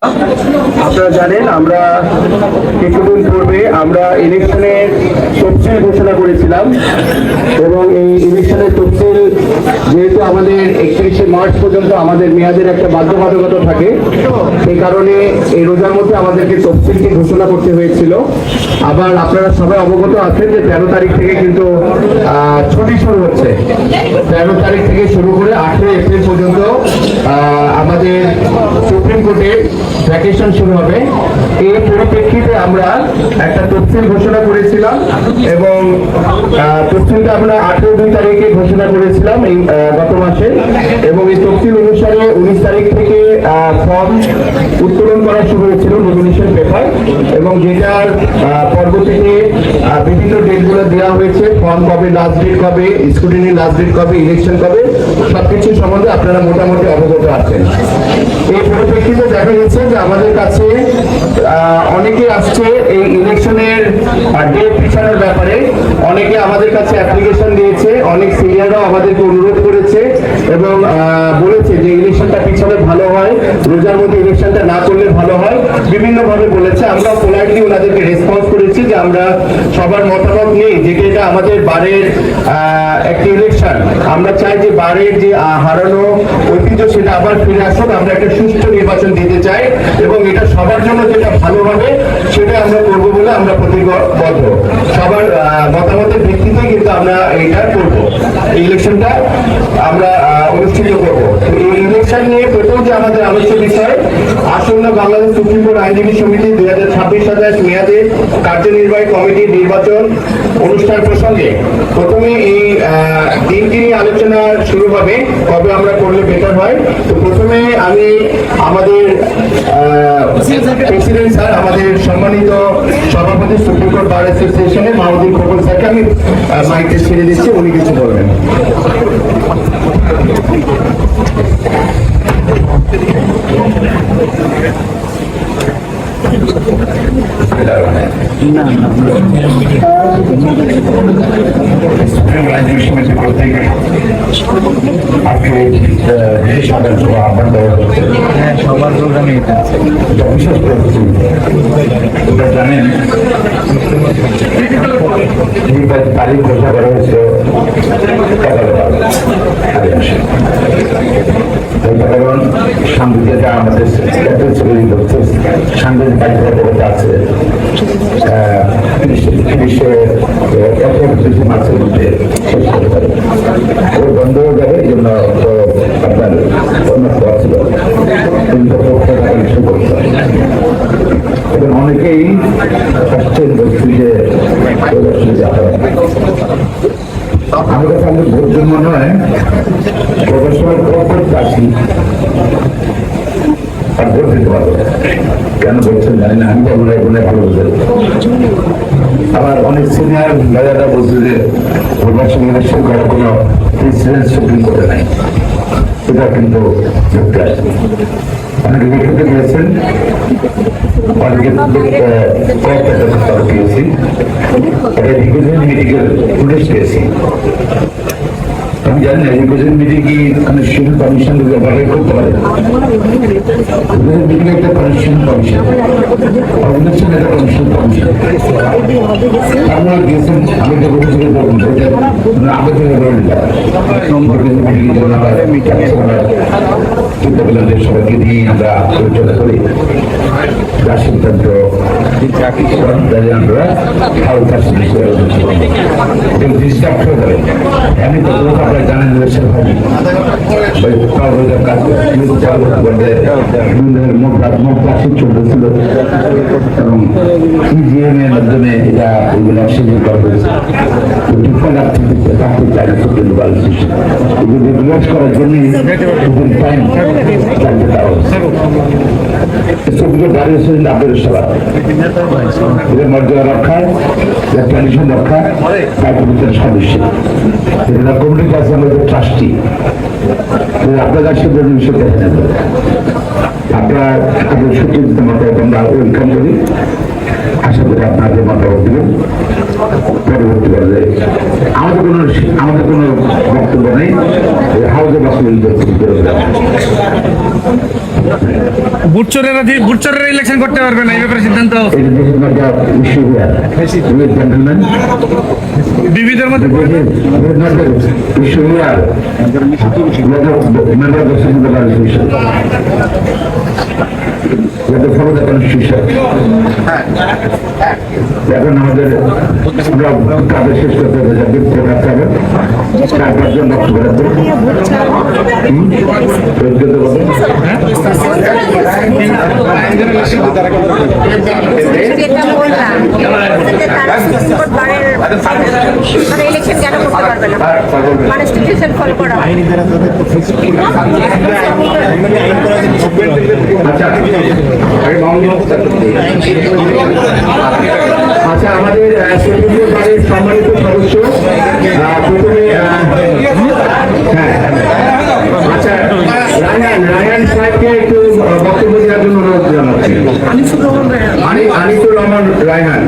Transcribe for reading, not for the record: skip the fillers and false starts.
আপনারা জানেন আমরা কিছুদিন পূর্বে আমরা ইলেকশনের তফসিল ঘোষণা করেছিলাম এবং এই ইলেকশনের তফসিল যেহেতু আমাদের 31শে মার্চ পর্যন্ত আমাদের মেয়াদের একটা বাধ্যবাধকতা থাকে সেই কারণে এই রোজার মধ্যে আমাদেরকে তফসিলকে ঘোষণা করতে হয়েছিল। আবার আপনারা সবাই অবগত আছেন যে 13 তারিখ থেকে কিন্তু ছুটি শুরু হচ্ছে। 13 তারিখ থেকে শুরু করে 18 এপ্রিল পর্যন্ত আমাদের সুপ্রিম কোর্টে ভ্যাকেশন শুরু হবে। এই পরিপ্রেক্ষিতে আমরা একটা তফসিল ঘোষণা করেছিলাম এবং তফসিলটা আমরা 18 তারিখে ঘোষণা করেছিলাম এই গত মাসে, এবং এই তফসিল অনুসারে 19 তারিখ থেকে ফর্ম উত্তোলন করা শুরু হয়েছিল, নমিনেশন পেপার, এবং যেটার পর্ব থেকে বিভিন্ন ডেটগুলো দেওয়া হয়েছে। ফর্ম কবে লাস্ট ডেট কবে, স্ক্রুটিনি লাস্ট ডেট কবে, ইলেকশন কবে, সবকিছু সম্বন্ধে আপনারা মোটামুটি অবগত আছেন। এই পরিপ্রেক্ষিতে দেখা গেছে যে আমাদের কাছে অনেকে আসছে এই ইলেকশনের ডেট পিছানোর ব্যাপারে। অনেকে আমাদের কাছে অ্যাপ্লিকেশন দিয়েছে, অনেক সিনিয়ররাও আমাদেরকে অনুরোধ করেছে এবং বলেছে যে ইলেকশনটা পিছনে ভালো হয়, রোজার মধ্যে ইলেকশনটা না করলে ভালো হয়, বিভিন্নভাবে বলেছে। আমরা পোলাইটলি ওনাদেরকে রেসপন্স করেছি যে আমরা সবার মতামত নেই, যেটা এটা আমাদের বারের একটি ইলেকশন। আমরা চাই যে বারের যে হারানো ঐতিহ্য সেটা আবার ফিরে আসুক। আমরা একটা সুষ্ঠু নির্বাচন দিতে চাই এবং এটা সবার জন্য যেটা ভালো হবে সেটা আমরা করব বলে আমরা প্রতিবদ্ধ। সবার মতামতের ভিত্তিতে কিন্তু আমরা এটা করব, এই ইলেকশনটা আমরা অনুষ্ঠিত করব। এই ইলেকশন নিয়ে প্রথম যে আমাদের আলোচ্য বিষয় আসন্ন বাংলাদেশ সুপ্রিম কোর্ট আইনজীবী সমিতি 2026-27 মেয়াদে কার্যনির্বাহী কমিটির নির্বাচন অনুষ্ঠান প্রসঙ্গে প্রথমে এই দিনটি নিয়ে আলোচনা শুরু হবে, কবে আমরা করলে বেটার হয়। তো প্রথমে আমি আমাদের প্রেসিডেন্ট স্যার, আমাদের সম্মানিত সভাপতি সুপ্রিম কোর্ট বার অ্যাসোসিয়েশনের মাহমুদুল খোকন স্যারকে আমি মাইকটা ছেড়ে দিচ্ছি, উনি কিছু বলবেন। সবার প্রোগ্রামে এটা জানেন তারিখ ঘোষণা করা হয়েছে সাংবাদিক আমাদের সাংবাদিক কার্যকর্তা আছে 30 মার্চের মধ্যে শেষ করতে পারে, বন্ধ হয়ে যাবে। এই জন্য আপনার অন্য ছিল এবং অনেকেই আসছেন বলছি যে আমার কাছে আমাদের ভোট জন্ম নয়, প্রদর্শনের করতে আসি আর ভোট দিতে পারবো। কেন বলছেন জানি না, আমি তো মনে ভালো বুঝে। আবার অনেক সিনিয়র দাদারা বলছে যে প্রদর্শন ইলেকশন করার কোনো প্রেসিডেন্ট সুপ্রিম কোর্টে নাই, এটা কিন্তু যুক্তি আছে। অনেকে দেখতে গিয়েছেন, অনেকে পেয়েছি, মেডিকেল পুলিশ পেয়েছি। আমি জানি না এডুকেশন মিটিং কি কনস্টিটিউশন কমিশন ব্যবহার করতে পারে। মিটিং একটা কনস্টিটিউশন কমিশন, অর্গানাইজেশন একটা কনস্টিটিউশন কমিশন। আপনারা গিয়েছেন, আমি তো বলেছি আমাদের চিন্তাগুলোদের সবাইকে নিয়ে আমরা আলোচনা করি, যার সিদ্ধান্ত আমরা হালকা আমি তো আপনারা জানেন চলতেছিল এবং ইজিএম এর মাধ্যমে এটা ওইগুলো সুযোগ করা হয়েছে। রিলাক্স করার জন্য টাইম জানতে দেওয়া হচ্ছে। আপনাদের সভা মর্যাদা রক্ষা, ট্র্যাডিশন রক্ষা, কার্যকর্তার সদস্য কমিটির কাছে আমাদের ট্রাস্টি, আপনারা সিদ্ধান্ত বিষয় দেখে নেবেন। আপনারা আপনাদের সুচিন্তিত মতো আমরা ওয়েলকাম করি। আশা করি আপনাদের মতামত দেবেন পরবর্তী পর্যায়ে। আমাদের কোনো বক্তব্য নেই, হাউজে বাসুল বুটচরেরা ইলেকশন করতে পারবে না, এই ব্যাপারে সিদ্ধান্ত বিবিধের মধ্যে এখন আমাদের কাজে শেষ করতে হবে, রাখতে হবে, 4-5 জন বক্তব্য রাখবে। ইলেকশন কেন করতে পারবে না, কনস্টিটিউশন ফলো করা আচ্ছা, আমাদের বাড়ির সম্মানিত সদস্য প্রথমে আচ্ছা রায়হান সাহেবকে একটু বক্তব্য দেওয়ার জন্য অনুরোধ জানাচ্ছি। আনিসুর রহমান রায়হান।